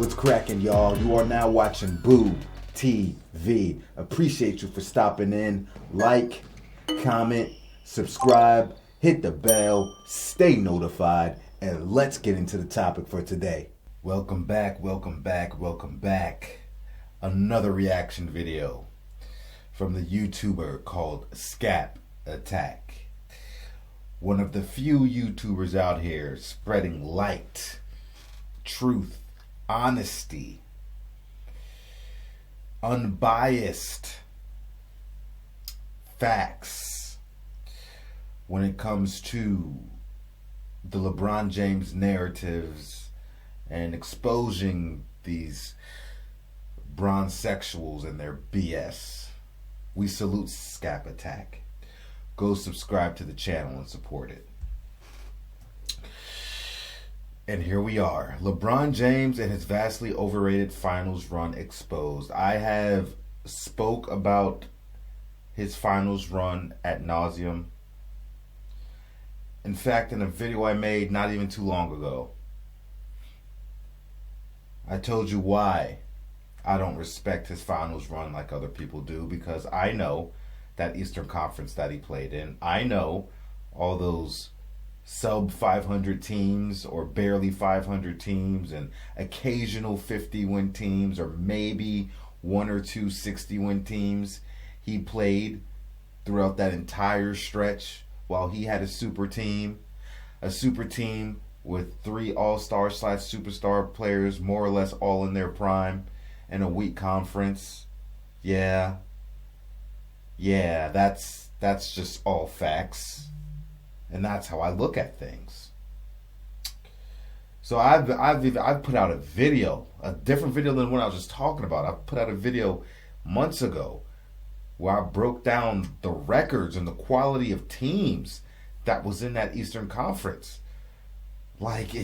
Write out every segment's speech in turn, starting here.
What's cracking, y'all? You are now watching Boo TV. Appreciate you for stopping in. Like, comment, subscribe, hit the bell, stay notified, and let's get into the topic for today. Welcome back. Another reaction video from the YouTuber called Scap Attack. One of the few YouTubers out here spreading light, truth, honesty, unbiased facts when it comes to the LeBron James narratives and exposing these bronzesexuals and their BS. We salute Scap Attack. Go subscribe to the channel and support it. And here we are. LeBron James and his vastly overrated finals run exposed. I have spoke about his finals run ad nauseum. In fact, in a video I made not even too long ago, I told you why I don't respect his finals run like other people do, because I know that Eastern Conference that he played in. I know all those sub 500 teams or barely 500 teams and occasional 50-win teams or maybe one or two 60-win teams he played throughout that entire stretch while he had a super team with 3 all-star / superstar players more or less all in their prime and a weak conference. Yeah, that's just all facts. And that's how I look at things. So I've put out a video, a different video than what I was just talking about. I put out a video months ago where I broke down the records and the quality of teams that was in that Eastern Conference. Like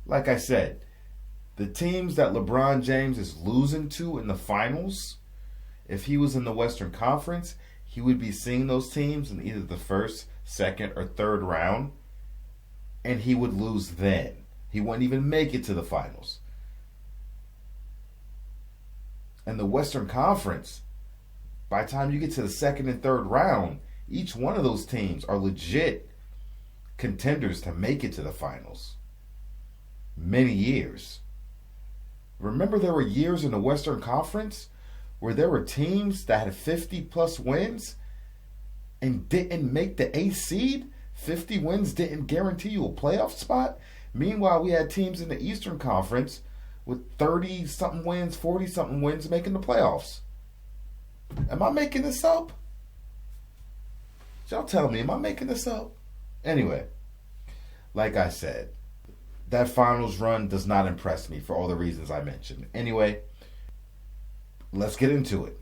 I said, the teams that LeBron James is losing to in the finals, if he was in the Western Conference, he would be seeing those teams in either the first, second, or third round, and he would lose then. He wouldn't even make it to the finals. And the Western Conference, by the time you get to the second and third round, each one of those teams are legit contenders to make it to the finals. Many years. Remember, there were years in the Western Conference where there were teams that had 50-plus wins and didn't make the 8th seed. 50 wins didn't guarantee you a playoff spot. Meanwhile, we had teams in the Eastern Conference with 30-something wins, 40-something wins making the playoffs. Am I making this up? Y'all tell me, am I making this up? Anyway, like I said, that finals run does not impress me for all the reasons I mentioned. Anyway, let's get into it.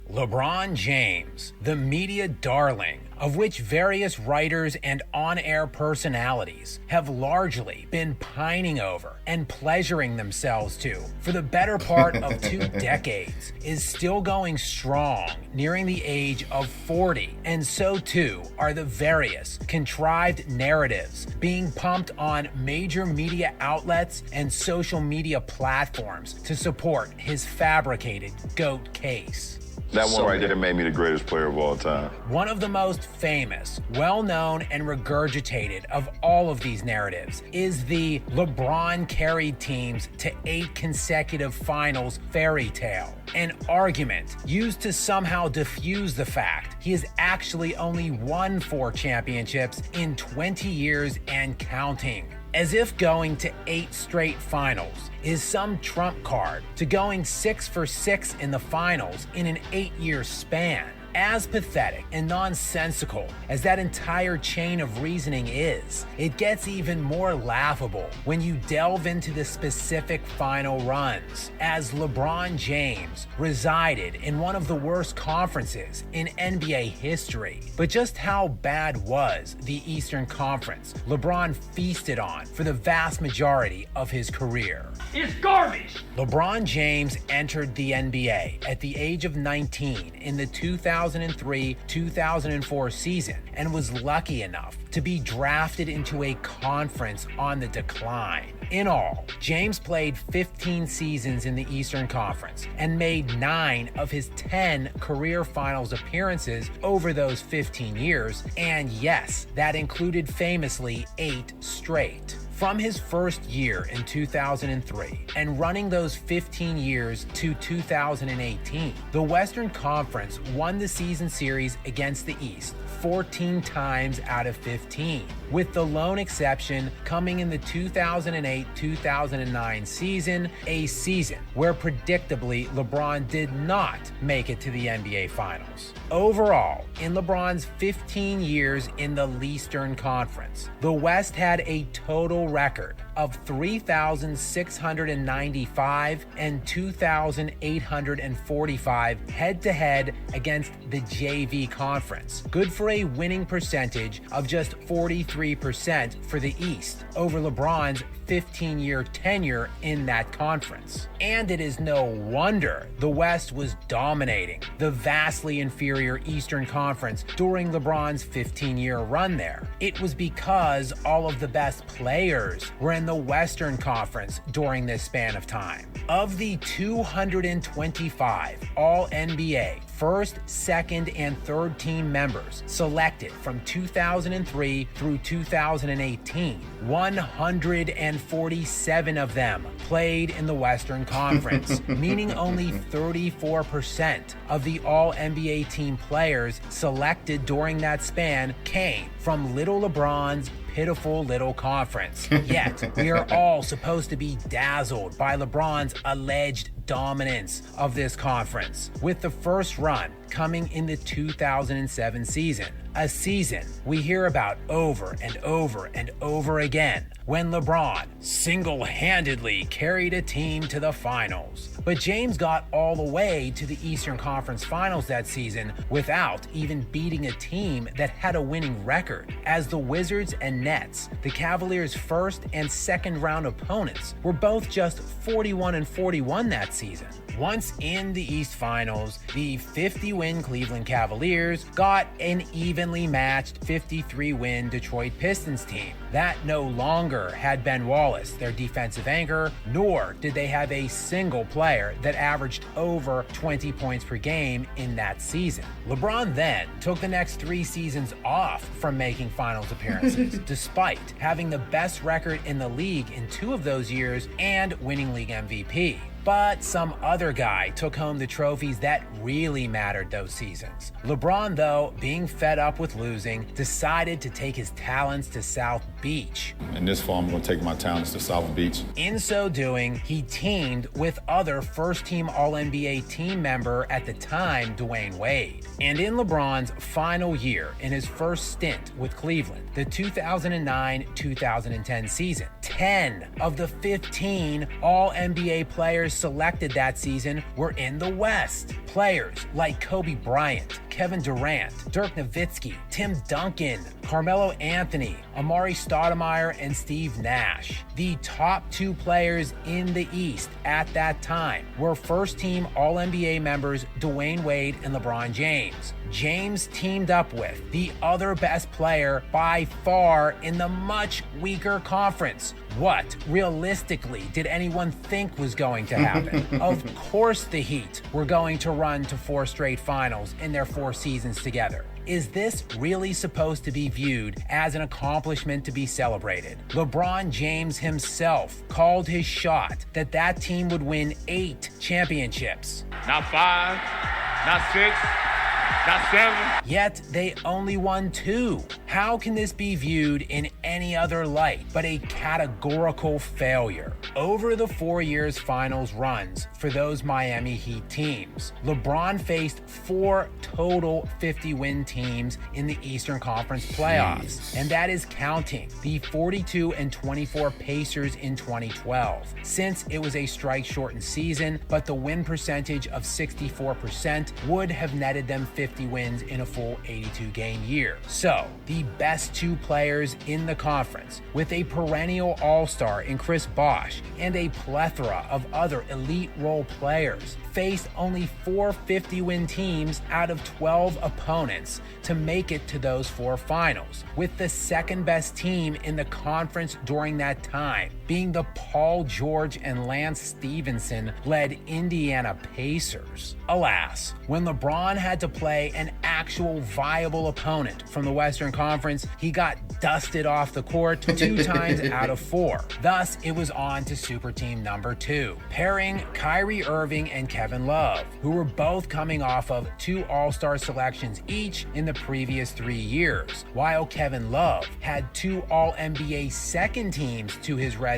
LeBron James, the media darling, of which various writers and on-air personalities have largely been pining over and pleasuring themselves to for the better part of 2 decades, is still going strong, nearing the age of 40, and so too are the various contrived narratives being pumped on major media outlets and social media platforms to support his fabricated GOAT case. That one right there made me the greatest player of all time. One of the most famous, well-known, and regurgitated of all of these narratives is the LeBron carried teams to 8 consecutive finals fairy tale, an argument used to somehow diffuse the fact he has actually only won 4 championships in 20 years and counting. As if going to 8 straight finals is some trump card to going 6 for 6 in the finals in an 8-year span. As pathetic and nonsensical as that entire chain of reasoning is, it gets even more laughable when you delve into the specific final runs, as LeBron James resided in one of the worst conferences in NBA history. But just how bad was the Eastern Conference LeBron feasted on for the vast majority of his career? It's garbage! LeBron James entered the NBA at the age of 19 in the 2000 2003-2004 season and was lucky enough to be drafted into a conference on the decline. In all, James played 15 seasons in the Eastern Conference and made 9 of his 10 career finals appearances over those 15 years, and yes, that included famously 8 straight. From his first year in 2003 and running those 15 years to 2018, the Western Conference won the season series against the East 14 times out of 15, with the lone exception coming in the 2008-2009 season, a season where predictably LeBron did not make it to the NBA Finals. Overall, in LeBron's 15 years in the Eastern Conference, the West had a total record of 3,695 and 2,845 head-to-head against the JV Conference, good for a winning percentage of just 43% for the East over LeBron's 15-year tenure in that conference. And it is no wonder the West was dominating the vastly inferior Eastern Conference during LeBron's 15-year run there. It was because all of the best players were in the Western Conference during this span of time. Of the 225 All-NBA first, second, and third team members selected from 2003 through 2018, 147 of them played in the Western Conference, meaning only 34% of the All-NBA team players selected during that span came from Little LeBron's pitiful little conference. Yet, we are all supposed to be dazzled by LeBron's alleged dominance of this conference, with the first run coming in the 2007 season, a season we hear about over and over and over again, when LeBron single-handedly carried a team to the finals. But James got all the way to the Eastern Conference Finals that season without even beating a team that had a winning record, as the Wizards and Nets, the Cavaliers' first and second round opponents, were both just 41-41 that season. Once in the East Finals, the 50-win Cleveland Cavaliers got an evenly matched 53-win Detroit Pistons team that no longer had Ben Wallace, their defensive anchor, nor did they have a single player that averaged over 20 points per game in that season. LeBron then took the next 3 seasons off from making finals appearances, despite having the best record in the league in 2 of those years and winning league MVP. But some other guy took home the trophies that really mattered those seasons. LeBron, though, being fed up with losing, decided to take his talents to South Beach. In this fall, I'm going to take my talents to South Beach. In so doing, he teamed with other first-team All-NBA team member at the time, Dwayne Wade. And in LeBron's final year in his first stint with Cleveland, the 2009-2010 season, 10 of the 15 All-NBA players selected that season were in the West. Players like Kobe Bryant, Kevin Durant, Dirk Nowitzki, Tim Duncan, Carmelo Anthony, Amari Stoudemire, and Steve Nash. The top 2 players in the East at that time were first-team All-NBA members Dwayne Wade and LeBron James. James teamed up with the other best player by far in the much weaker conference. What, realistically, did anyone think was going to happen? Of course the Heat were going to run to 4 straight finals in their 4 seasons together. Is this really supposed to be viewed as an accomplishment to be celebrated? LeBron James himself called his shot that that team would win 8 championships. Not 5, not 6. Not 7. Yet they only won 2. How can this be viewed in any other light but a categorical failure? Over the 4 years finals runs for those Miami Heat teams, LeBron faced 4 total 50-win teams in the Eastern Conference playoffs, and that is counting the 42-24 Pacers in 2012. Since it was a strike-shortened season, but the win percentage of 64% would have netted them 50 50 wins in a full 82-game year. So, the best two players in the conference, with a perennial all-star in Chris Bosh and a plethora of other elite role players, faced only 4 50-win teams out of 12 opponents to make it to those 4 finals, with the second best team in the conference during that time being the Paul George and Lance Stevenson-led Indiana Pacers. Alas, when LeBron had to play an actual viable opponent from the Western Conference, he got dusted off the court 2 times out of 4. Thus, it was on to super team number 2, pairing Kyrie Irving and Kevin Love, who were both coming off of 2 All-Star selections each in the previous 3 years, while Kevin Love had 2 All-NBA second teams to his resume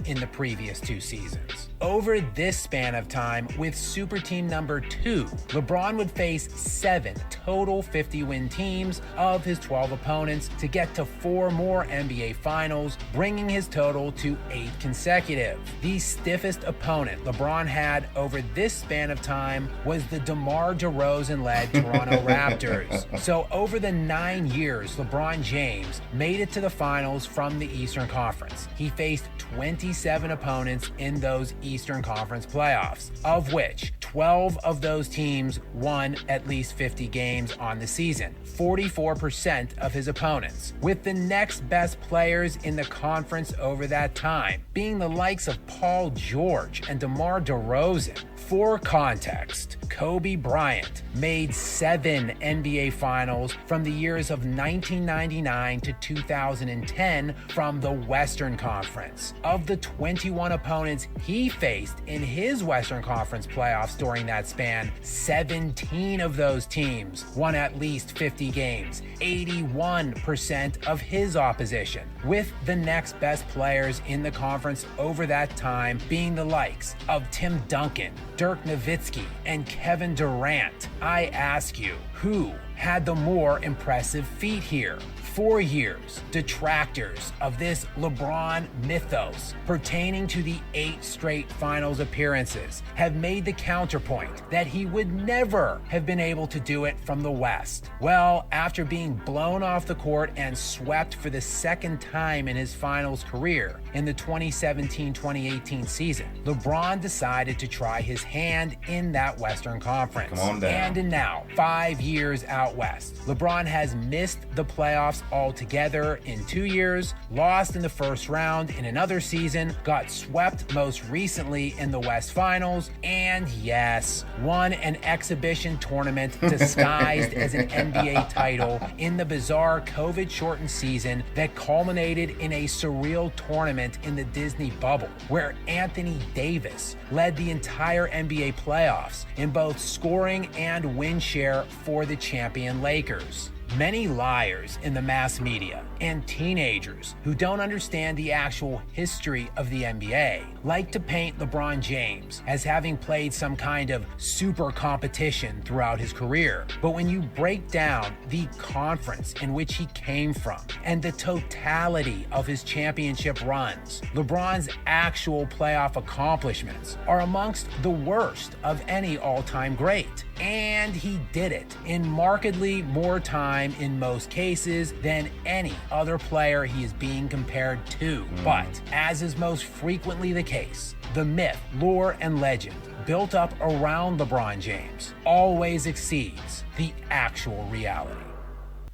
in the previous 2 seasons. Over this span of time, with super team number 2, LeBron would face 7 total 50-win teams of his 12 opponents to get to 4 more NBA Finals, bringing his total to 8 consecutive. The stiffest opponent LeBron had over this span of time was the DeMar DeRozan-led Toronto Raptors. So over the 9 years LeBron James made it to the finals from the Eastern Conference, he faced 27 opponents in those Eastern Conference playoffs, of which 12 of those teams won at least 50 games on the season, 44% of his opponents, with the next best players in the conference over that time being the likes of Paul George and DeMar DeRozan. For context, Kobe Bryant made 7 NBA Finals from the years of 1999 to 2010 from the Western Conference. Of the 21 opponents he faced in his Western Conference playoffs during that span, 17 of those teams won at least 50 games, 81% of his opposition, with the next best players in the conference over that time being the likes of Tim Duncan, Dirk Nowitzki, and Kevin Durant. I ask you, who had the more impressive feat here? 4 years, detractors of this LeBron mythos pertaining to the 8 straight finals appearances have made the counterpoint that he would never have been able to do it from the West. Well, after being blown off the court and swept for the second time in his finals career in the 2017-2018 season, LeBron decided to try his hand in that Western Conference. Come on down. And now, 5 years out West, LeBron has missed the playoffs altogether in 2 years, lost in the first round in another season, got swept most recently in the West Finals, and yes, won an exhibition tournament disguised as an NBA title in the bizarre COVID-shortened season that culminated in a surreal tournament in the Disney bubble, where Anthony Davis led the entire NBA playoffs in both scoring and win share for the champion Lakers. Many liars in the mass media and teenagers who don't understand the actual history of the NBA like to paint LeBron James as having played some kind of super competition throughout his career. But when you break down the conference in which he came from and the totality of his championship runs, LeBron's actual playoff accomplishments are amongst the worst of any all-time great. And he did it in markedly more time in most cases than any other player he is being compared to. But as is most frequently the case, the myth, lore, and legend built up around LeBron James always exceeds the actual reality.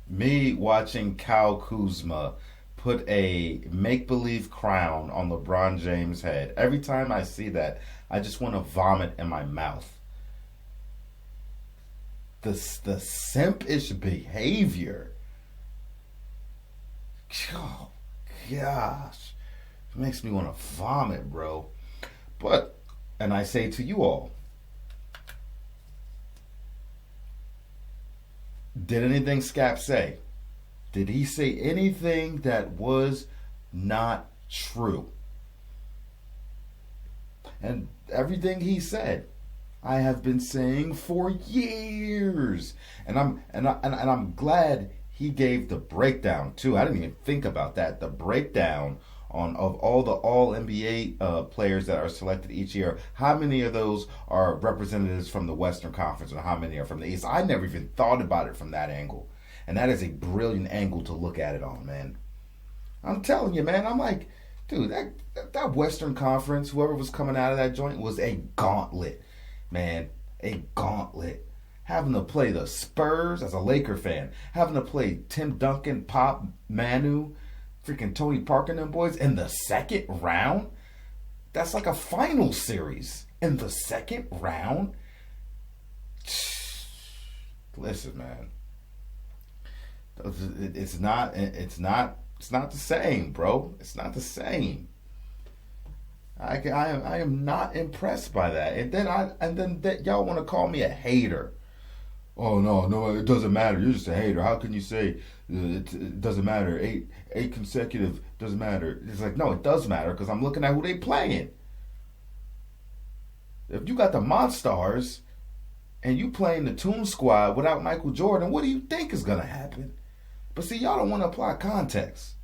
Me watching Kyle Kuzma put a make-believe crown on LeBron James' head. Every time I see that, I just want to vomit in my mouth. The simpish behavior. Oh, gosh. It makes me want to vomit, bro. But, and I say to you all, did anything Scap say? Did he say anything that was not true? And everything he said, I have been saying for years, and I'm glad he gave the breakdown too. I didn't even think about that. The breakdown of all the All NBA players that are selected each year, how many of those are representatives from the Western Conference and how many are from the East? I never even thought about it from that angle. And that is a brilliant angle to look at it on, man. I'm telling you, man. I'm like, dude, that Western Conference, whoever was coming out of that joint was a gauntlet, man. A gauntlet. Having to play the Spurs as a Laker fan, having to play Tim Duncan, Pop, Manu, freaking Tony Parker and them boys in the second round. That's like a final series in the second round. Listen, man. It's not the same, bro. It's not the same. I am not impressed by that. And then y'all want to call me a hater. Oh no, it doesn't matter. You're just a hater. How can you say it doesn't matter? Eight consecutive doesn't matter. It's like, no, it does matter because I'm looking at who they playing. If you got the Monstars and you playing the Toon Squad without Michael Jordan, what do you think is gonna happen? But see, y'all don't want to apply context.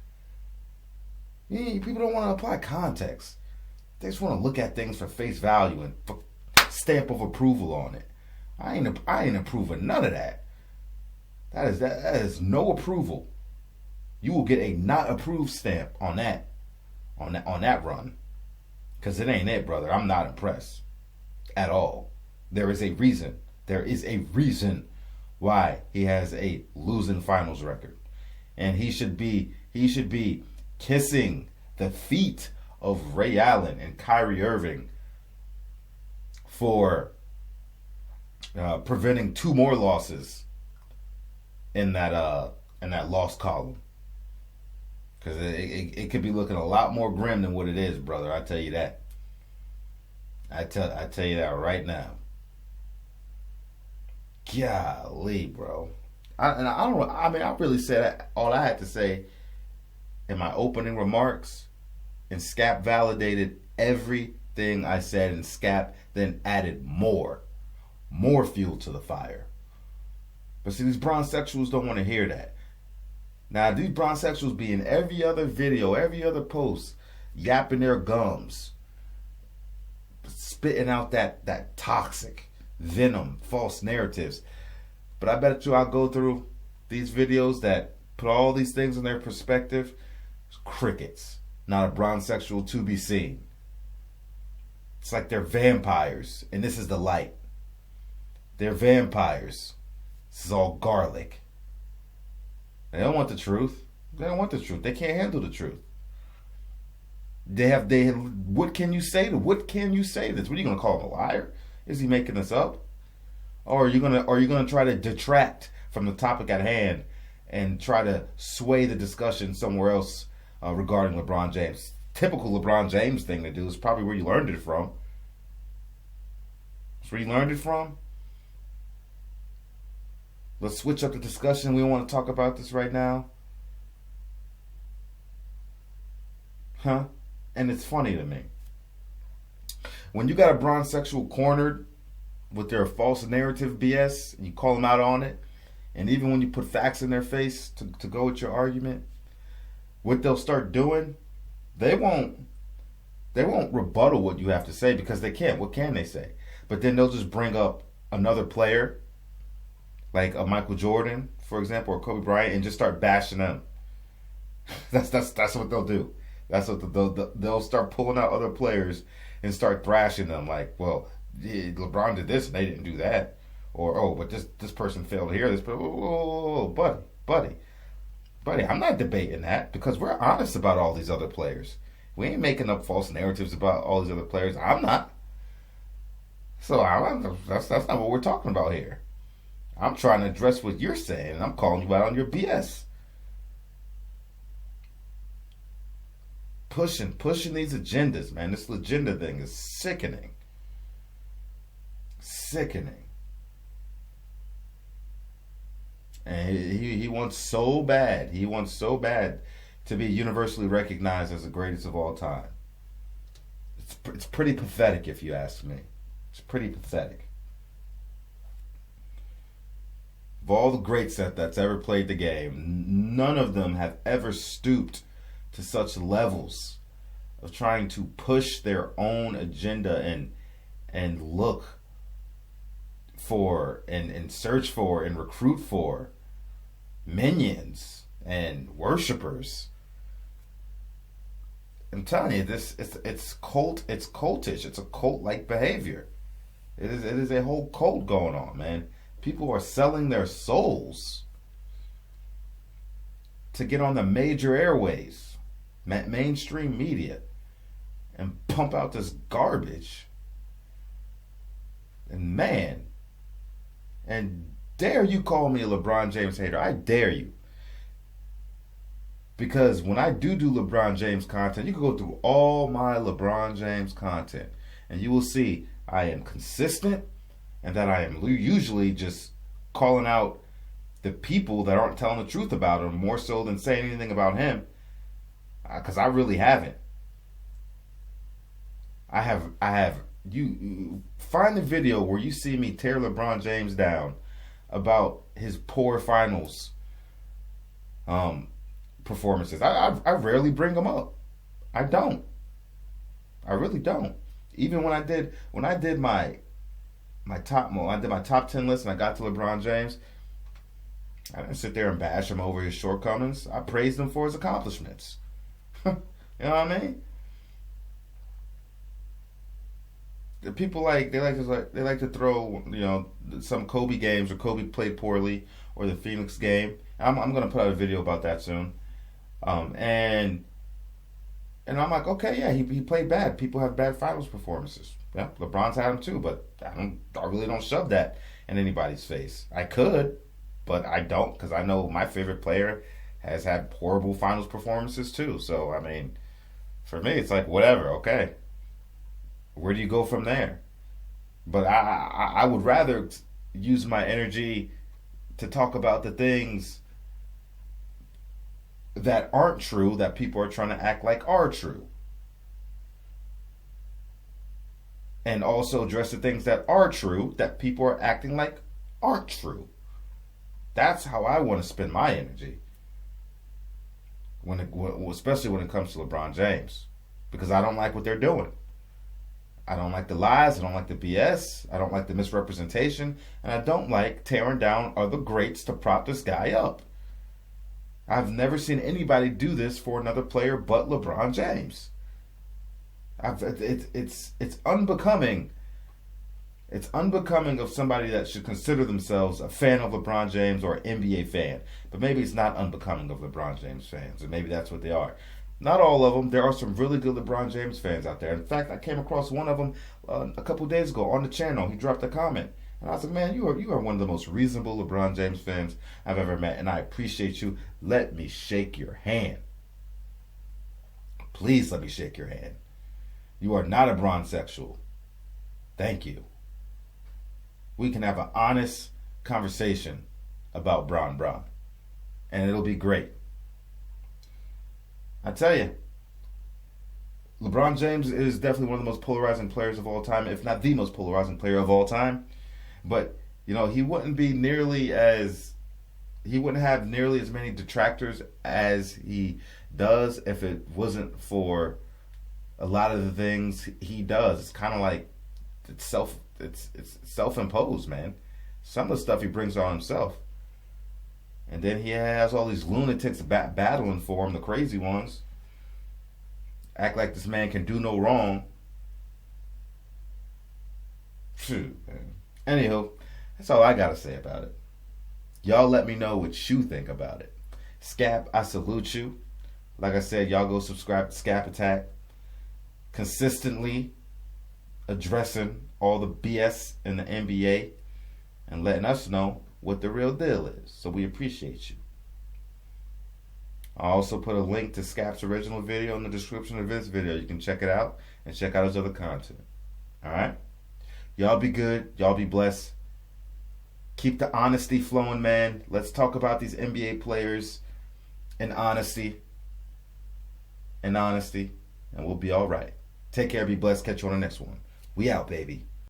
People don't want to apply context. They just want to look at things for face value and stamp of approval on it. I ain't approving none of that. That is no approval. You will get a not approved stamp on that run. Cause it ain't it, brother. I'm not impressed at all. There is a reason. There is a reason why he has a losing finals record. And he should be kissing the feet of Ray Allen and Kyrie Irving for preventing 2 more losses in that loss column, because it could be looking a lot more grim than what it is, brother. I tell you that. I tell you that right now. Golly, bro. I really said all I had to say in my opening remarks, and Scap validated everything I said, and Scap then added more fuel to the fire. But see, these bronzexuals don't want to hear that. Now, these bronzexuals be in every other video, every other post, yapping their gums, spitting out that toxic venom, false narratives. But I bet you I'll go through these videos that put all these things in their perspective. It's crickets. Not a bronzexual to be seen. It's like they're vampires, and this is the light. They're vampires. This is all garlic. They don't want the truth. They don't want the truth. They can't handle the truth. What can you say to? What can you say to this? What are you gonna call him a liar? Is he making this up? Or are you gonna try to detract from the topic at hand and try to sway the discussion somewhere else regarding LeBron James? Typical LeBron James thing to do. Is probably where you learned it from. That's where you learned it from. Let's switch up the discussion. We don't want to talk about this right now. Huh? And it's funny to me. When you got a bronzexual cornered with their false narrative BS, and you call them out on it, and even when you put facts in their face to go with your argument, what they'll start doing, they won't rebuttal what you have to say because they can't. What can they say? But then they'll just bring up another player, like a Michael Jordan, for example, or Kobe Bryant, and just start bashing them. That's what they'll do. That's what they'll start pulling out other players and start thrashing them. Like, well, LeBron did this and they didn't do that, or oh, but this person failed here. This, buddy, I'm not debating that because we're honest about all these other players. We ain't making up false narratives about all these other players. I'm not. So that's not what we're talking about here. I'm trying to address what you're saying, and I'm calling you out on your BS. Pushing these agendas, man. This agenda thing is sickening. Sickening. And he wants so bad. He wants so bad to be universally recognized as the greatest of all time. It's pretty pathetic, if you ask me. It's pretty pathetic. Of all the greats that's ever played the game, none of them have ever stooped to such levels of trying to push their own agenda and look for and search for and recruit for minions and worshipers. I'm telling you, it's cultish. It's a cult-like behavior. It is a whole cult going on, man. People are selling their souls to get on the major airways, mainstream media, and pump out this garbage. And man, and dare you call me a LeBron James hater? I dare you. Because when I do LeBron James content, you can go through all my LeBron James content, and you will see I am consistent, and that I am usually just calling out the people that aren't telling the truth about him more so than saying anything about him. Because I really haven't. I have. You find the video where you see me tear LeBron James down about his poor finals performances. I rarely bring them up. I don't. I really don't. Even when I did my top 10 list and I got to LeBron James, I didn't sit there and bash him over his shortcomings. I praised him for his accomplishments. You know what I mean? The people they like to throw, you know, some Kobe games or Kobe played poorly or the Phoenix game. I'm gonna put out a video about that soon. And I'm like, okay, yeah, he played bad. People have bad finals performances. Yeah, LeBron's had them too, but I really don't shove that in anybody's face. I could, but I don't, because I know my favorite player has had horrible finals performances too. So I mean, for me, it's like whatever. Okay, where do you go from there? But I would rather use my energy to talk about the things that aren't true, that people are trying to act like are true. And also address the things that are true, that people are acting like aren't true. That's how I want to spend my energy. Especially when it comes to LeBron James. Because I don't like what they're doing. I don't like the lies, I don't like the BS, I don't like the misrepresentation, and I don't like tearing down other greats to prop this guy up. I've never seen anybody do this for another player but LeBron James. It's unbecoming. It's unbecoming of somebody that should consider themselves a fan of LeBron James or an NBA fan. But maybe it's not unbecoming of LeBron James fans, and maybe that's what they are. Not all of them. There are some really good LeBron James fans out there. In fact, I came across one of them a couple days ago on the channel. He dropped a comment. And I was like, man, you are one of the most reasonable LeBron James fans I've ever met, and I appreciate you. Let me shake your hand. Please let me shake your hand. You are not a bronsexual. Thank you. We can have an honest conversation about Bron. And it'll be great. I tell you, LeBron James is definitely one of the most polarizing players of all time, if not the most polarizing player of all time. But, you know, he wouldn't have nearly as many detractors as he does if it wasn't for a lot of the things he does. It's kind of like it's self-imposed, man. Some of the stuff he brings on himself. And then he has all these lunatics battling for him, the crazy ones. Act like this man can do no wrong. Phew, man. Anywho, that's all I gotta say about it. Y'all let me know what you think about it. Scap, I salute you. Like I said, y'all go subscribe to Scap Attack. Consistently addressing all the BS in the NBA and letting us know what the real deal is. So we appreciate you. I also put a link to Scap's original video in the description of this video. You can check it out and check out his other content. Alright? Y'all be good. Y'all be blessed. Keep the honesty flowing, man. Let's talk about these NBA players in honesty. And we'll be alright. Take care. Be blessed. Catch you on the next one. We out, baby.